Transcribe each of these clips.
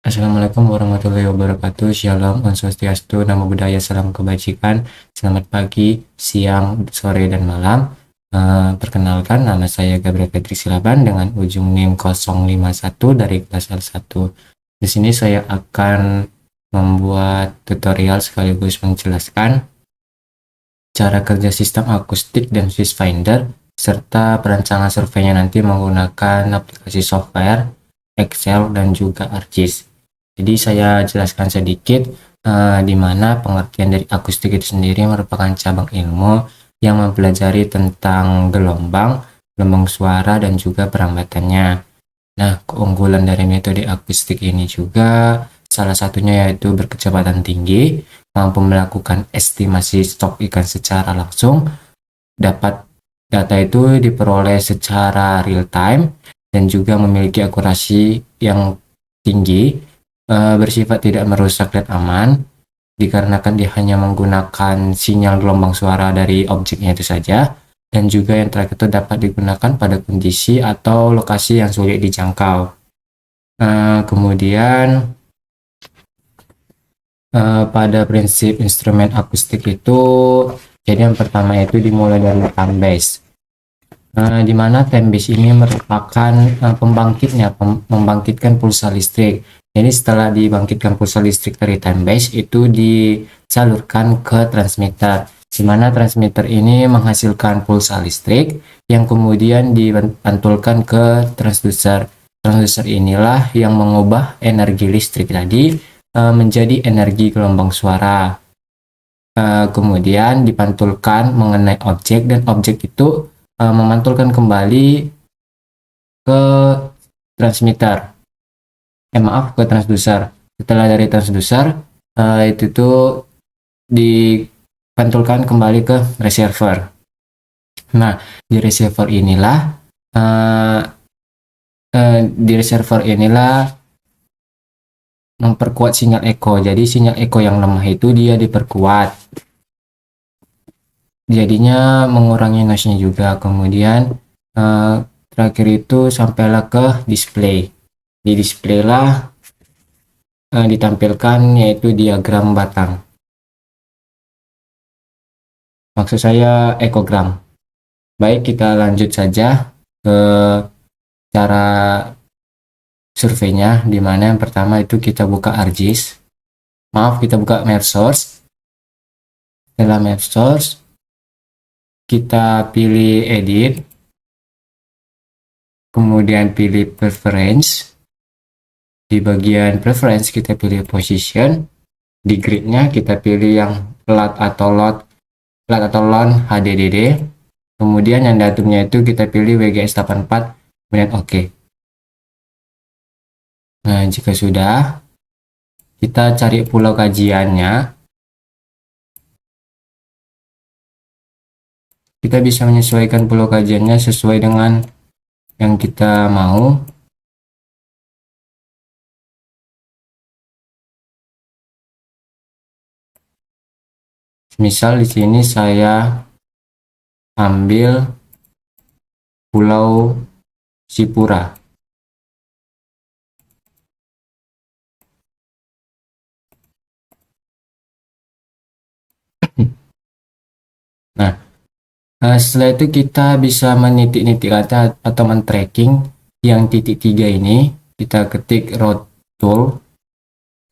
Assalamualaikum warahmatullahi wabarakatuh. Shalom, Om Swastiastu, Namo Buddhaya, Salam Kebajikan. Selamat pagi, siang, sore, dan malam. Perkenalkan, nama saya Gabriel Patrick Silaban dengan ujung NIM 051 dari kelas L1. Di sini saya akan membuat tutorial sekaligus menjelaskan cara kerja sistem akustik dan Swiss Finder, serta perancangan surveinya nanti menggunakan aplikasi software, Excel, dan juga ArcGIS. Jadi saya jelaskan sedikit di mana pengertian dari akustik itu sendiri merupakan cabang ilmu yang mempelajari tentang gelombang suara, dan juga perambatannya. Nah, keunggulan dari metode akustik ini juga salah satunya yaitu berkecepatan tinggi, mampu melakukan estimasi stok ikan secara langsung, dapat data itu diperoleh secara real time, dan juga memiliki akurasi yang tinggi, bersifat tidak merusak dan aman, dikarenakan dia hanya menggunakan sinyal gelombang suara dari objeknya itu saja, dan juga yang terakhir itu dapat digunakan pada kondisi atau lokasi yang sulit dijangkau. Kemudian pada prinsip instrumen akustik itu, jadi yang pertama itu dimulai dari time base, di mana time base ini merupakan pembangkitnya, membangkitkan pulsa listrik. Jadi setelah dibangkitkan pulsa listrik dari time base itu disalurkan ke transmitter, di mana transmitter ini menghasilkan pulsa listrik yang kemudian dipantulkan ke transducer. Transducer inilah yang mengubah energi listrik tadi menjadi energi gelombang suara. Kemudian dipantulkan mengenai objek, dan objek itu memantulkan kembali ke transmitter, ke transducer. Setelah dari transducer itu tuh dipantulkan kembali ke receiver. Nah, di receiver inilah memperkuat sinyal echo. Jadi sinyal echo yang lemah itu dia diperkuat, jadinya mengurangi noise-nya juga. Kemudian terakhir itu sampailah ke display. Di display lah ditampilkan yaitu diagram batang, maksud saya ekogram. Baik, kita lanjut saja ke cara surveinya, dimana yang pertama itu kita buka ArcGIS, kita buka map source. Setelah map source kita pilih edit, kemudian pilih preference. Di bagian preference kita pilih position, di gridnya kita pilih yang flat atau lone HDDD, kemudian yang datumnya itu kita pilih WGS84, kemudian OK. Nah, jika sudah, kita cari pulau kajiannya. Kita bisa menyesuaikan pulau kajiannya sesuai dengan yang kita mau. Misal di sini saya ambil Pulau Sipura. Nah, setelah itu kita bisa menitik-nitik kata atau men-tracking yang titik 3 ini. Kita ketik road tool,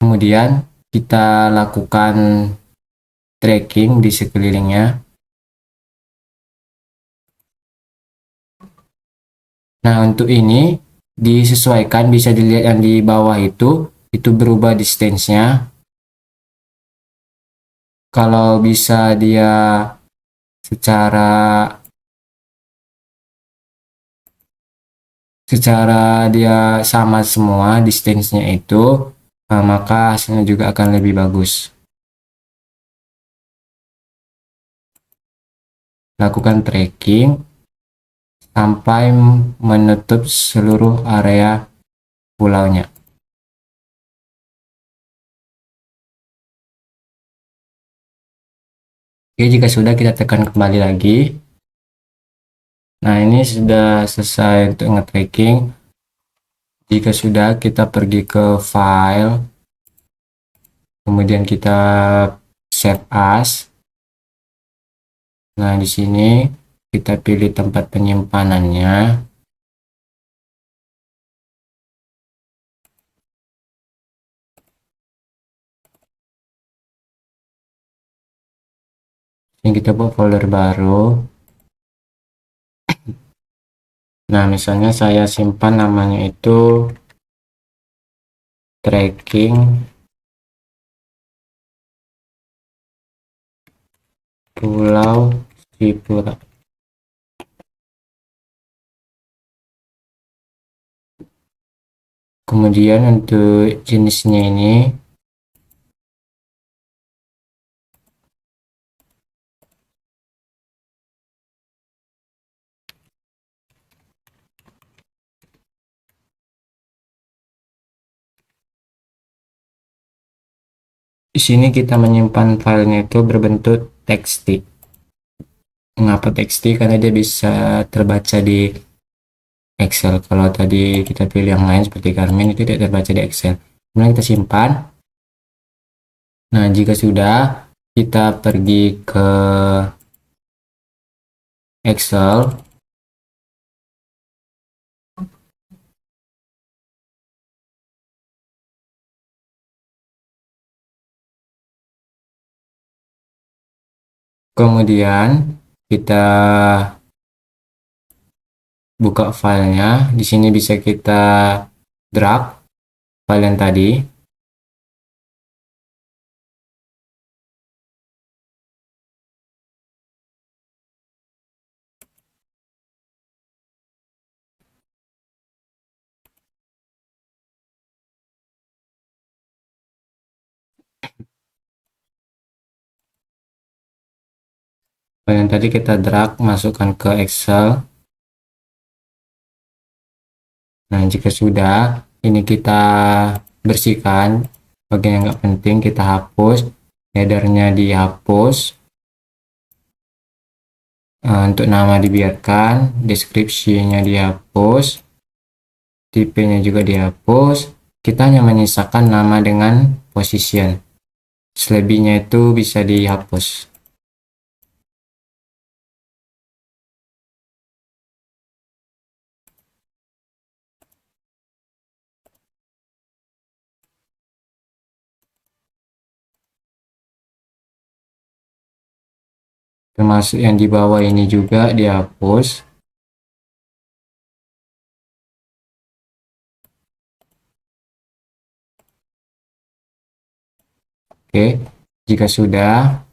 kemudian kita lakukan tracking di sekelilingnya. Nah, untuk ini disesuaikan, bisa dilihat yang di bawah itu berubah distance-nya. Kalau bisa dia secara dia sama semua distance-nya itu, maka hasilnya juga akan lebih bagus. Lakukan tracking sampai menutup seluruh area pulaunya. Oke, jika sudah, kita tekan kembali lagi. Nah, ini sudah selesai untuk nge-tracking. Jika sudah, kita pergi ke file, kemudian kita save as. Nah, di sini kita pilih tempat penyimpanannya. Ini kita buat folder baru. Nah, misalnya saya simpan namanya itu tracking Pulau Sipura. Kemudian untuk jenisnya ini di sini kita menyimpan filenya itu berbentuk txt. Mengapa txt? Karena dia bisa terbaca di Excel. Kalau tadi kita pilih yang lain seperti Carmen itu tidak terbaca di Excel. Kemudian kita simpan. Nah, jika sudah, kita pergi ke Excel. Kemudian kita buka filenya. Di sini bisa kita drag file yang tadi. File yang tadi kita drag, masukkan ke Excel. Nah, jika sudah, ini kita bersihkan. Bagian yang nggak penting kita hapus. Headernya dihapus. Untuk nama dibiarkan, deskripsinya dihapus, tipenya juga dihapus. Kita hanya menyisakan nama dengan position. Selebihnya itu bisa dihapus. Termasuk yang di bawah ini juga dihapus. Oke, jika sudah,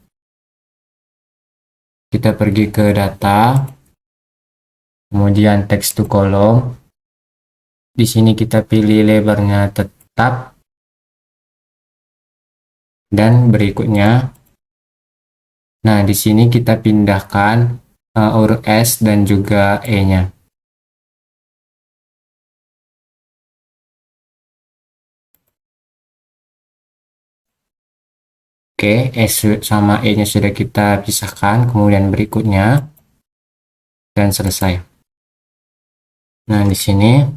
kita pergi ke data, kemudian text to column. Di sini kita pilih lebarnya tetap, dan berikutnya. Nah, di sini kita pindahkan huruf S dan juga E-nya. Oke, S sama E-nya sudah kita pisahkan, kemudian berikutnya, dan selesai. Nah, di sini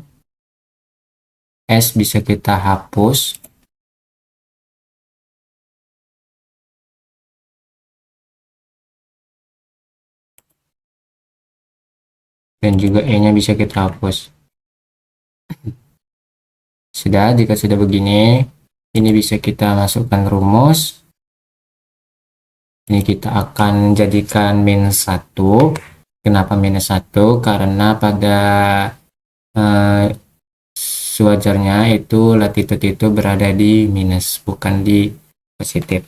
S bisa kita hapus. Dan juga E-nya bisa kita hapus. Sudah, jika sudah begini, ini bisa kita masukkan rumus. Ini kita akan jadikan minus 1. Kenapa minus 1? Karena pada sewajarnya itu latitude itu berada di minus, bukan di positif.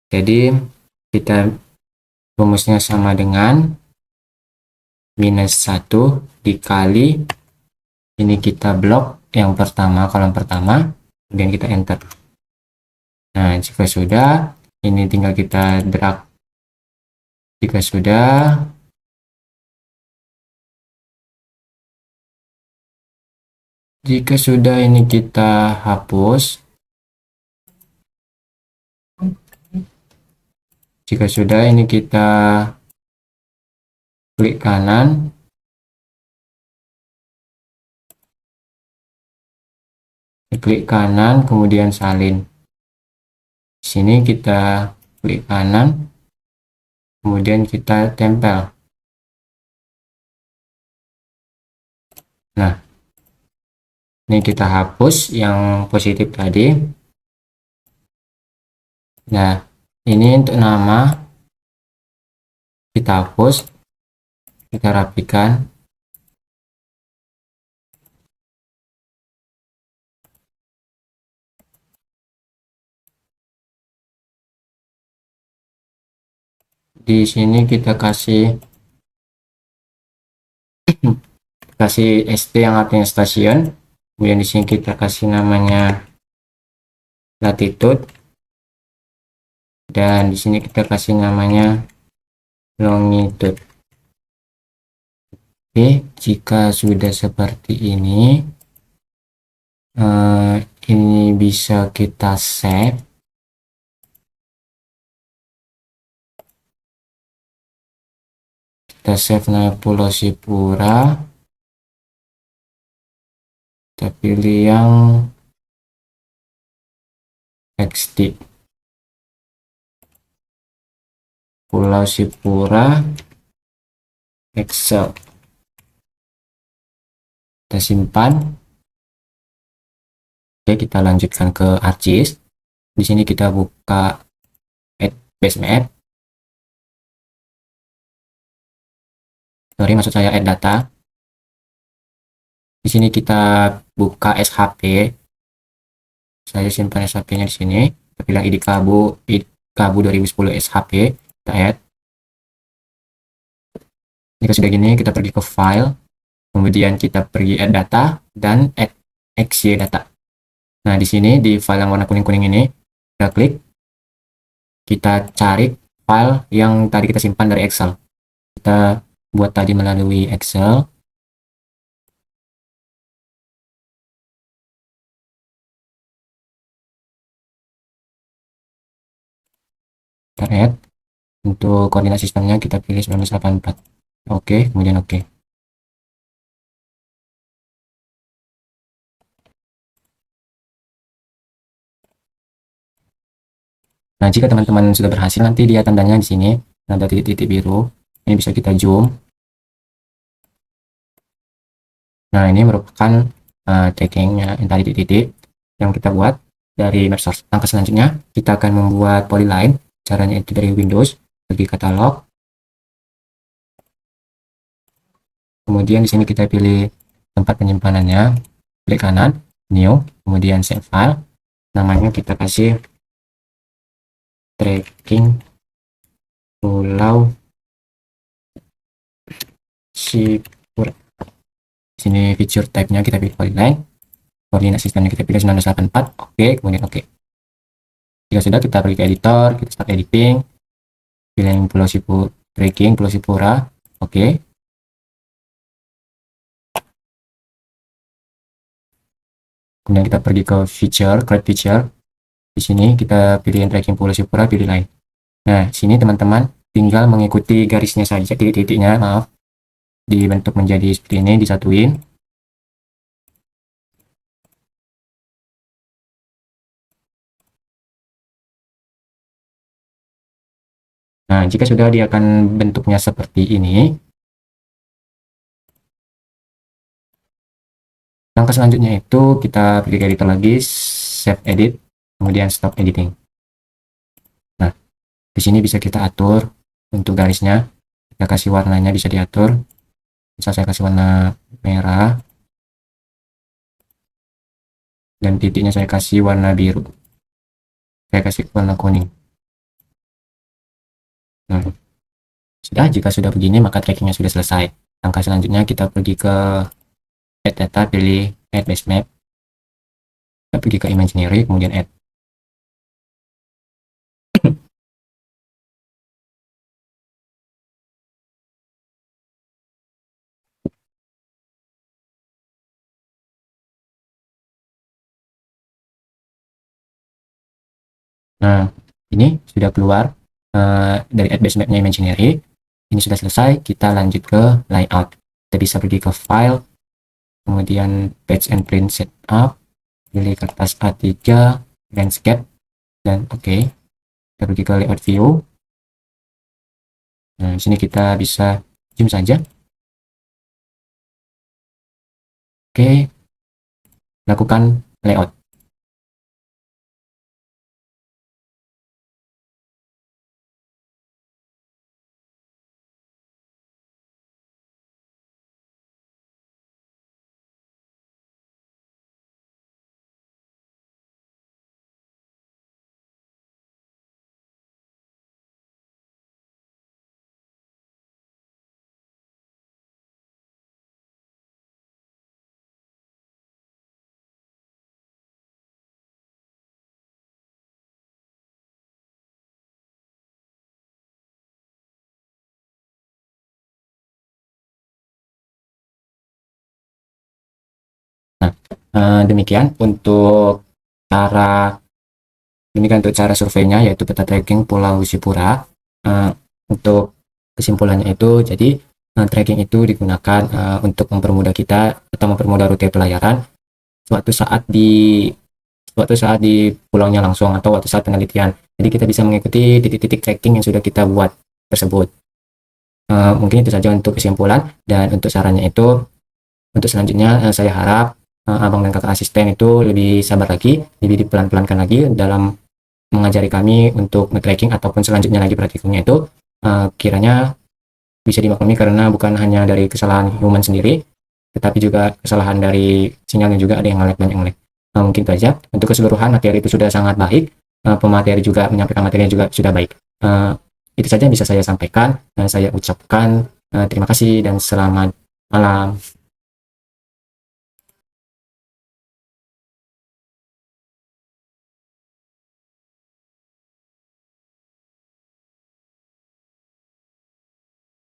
Jadi kita rumusnya sama dengan minus 1 dikali, ini kita blok yang pertama, kolom pertama, kemudian kita enter. Nah, jika sudah, ini tinggal kita drag. Jika sudah ini kita hapus. Jika sudah, ini kita klik kanan, klik kanan, kemudian salin. Di sini kita klik kanan, kemudian kita tempel. Nah, ini kita hapus yang positif tadi. Nah, ini untuk nama kita hapus, kita rapikan. Di sini kita kasih ST yang artinya stasiun. Kemudian di sini kita kasih namanya latitude, dan di sini kita kasih namanya longitude. Oke, jika sudah seperti ini bisa kita save. Kita save nama Pulau Sipura, kita pilih yang XD, Pulau Sipura Excel. Kita simpan. Oke, kita lanjutkan ke ArcGIS. Di sini kita buka add base map. Sorry, maksud saya add data. Di sini kita buka SHP. Saya simpan SHP-nya di sini. Kita pilih ID Kabu 2010 SHP. Kita add. Jika sudah gini, kita pergi ke file. Kemudian kita pergi add data dan add XY data. Nah, di sini di file yang warna kuning-kuning ini, kita klik. Kita cari file yang tadi kita simpan dari Excel. Kita buat tadi melalui Excel. Kita add. Untuk koordinat sistemnya kita pilih 1984. Oke, kemudian oke. Nah, jika teman-teman sudah berhasil, nanti dia tandanya di sini ada titik-titik biru. Ini bisa kita zoom. Nah, ini merupakan taggingnya yang tadi titik-titik yang kita buat dari map source. Langkah selanjutnya, kita akan membuat polyline. Caranya itu dari Windows, pergi katalog. Kemudian di sini kita pilih tempat penyimpanannya, klik kanan, new, kemudian save file. Namanya kita kasih tracking Pulau Sipura. Di sini feature type-nya kita pilih polyline, koordinat sistemnya kita pilih 1984. Oke, kemudian oke. Jika sudah, kita pergi ke editor, kita start editing, pilih yang Pulau Sipura, tracking Pulau Sipura. Oke. Kemudian kita pergi ke feature, create feature. Di sini kita pilih yang tracking Pulau Sipura, pilih line. Nah, sini teman-teman tinggal mengikuti garisnya saja, titik-titiknya, maaf, dibentuk menjadi seperti ini, disatuin. Nah, jika sudah, dia akan bentuknya seperti ini. Langkah selanjutnya itu kita pergi ke editor lagi, save edit, kemudian stop editing. Nah, di sini bisa kita atur untuk garisnya. Kita kasih warnanya, bisa diatur. Bisa saya kasih warna merah. Dan titiknya saya kasih warna biru. Saya kasih warna kuning. Nah, jika sudah begini, maka trackingnya sudah selesai. Langkah selanjutnya kita pergi ke add data, pilih add base map. Kita pergi ke imaginary, kemudian add. Nah, ini sudah keluar dari add base mapnya imaginary. Ini sudah selesai, kita lanjut ke layout. Kita bisa pergi ke file, kemudian page and print setup. pilih kertas A3 landscape dan oke. Kita pergi ke layout view. Nah, di sini kita bisa zoom saja. Oke, lakukan layout. Nah, demikian untuk cara surveinya, yaitu peta tracking Pulau Sipura. Untuk kesimpulannya itu, jadi tracking itu digunakan untuk mempermudah kita atau mempermudah rute pelayaran suatu saat di pulaunya langsung atau waktu saat penelitian. Jadi kita bisa mengikuti titik-titik tracking yang sudah kita buat tersebut. Mungkin itu saja untuk kesimpulan, dan untuk sarannya itu, untuk selanjutnya saya harap abang dan kakak asisten itu lebih sabar lagi, lebih dipelan-pelankan lagi dalam mengajari kami untuk nge-tracking ataupun selanjutnya lagi praktikumnya itu kiranya bisa dimaklumi karena bukan hanya dari kesalahan human sendiri, tetapi juga kesalahan dari sinyalnya juga ada yang nge-lag, banyak nge-lag. Mungkin itu aja. Untuk keseluruhan materi itu sudah sangat baik, pemateri juga menyampaikan materinya juga sudah baik. Itu saja yang bisa saya sampaikan. Saya ucapkan terima kasih dan selamat malam.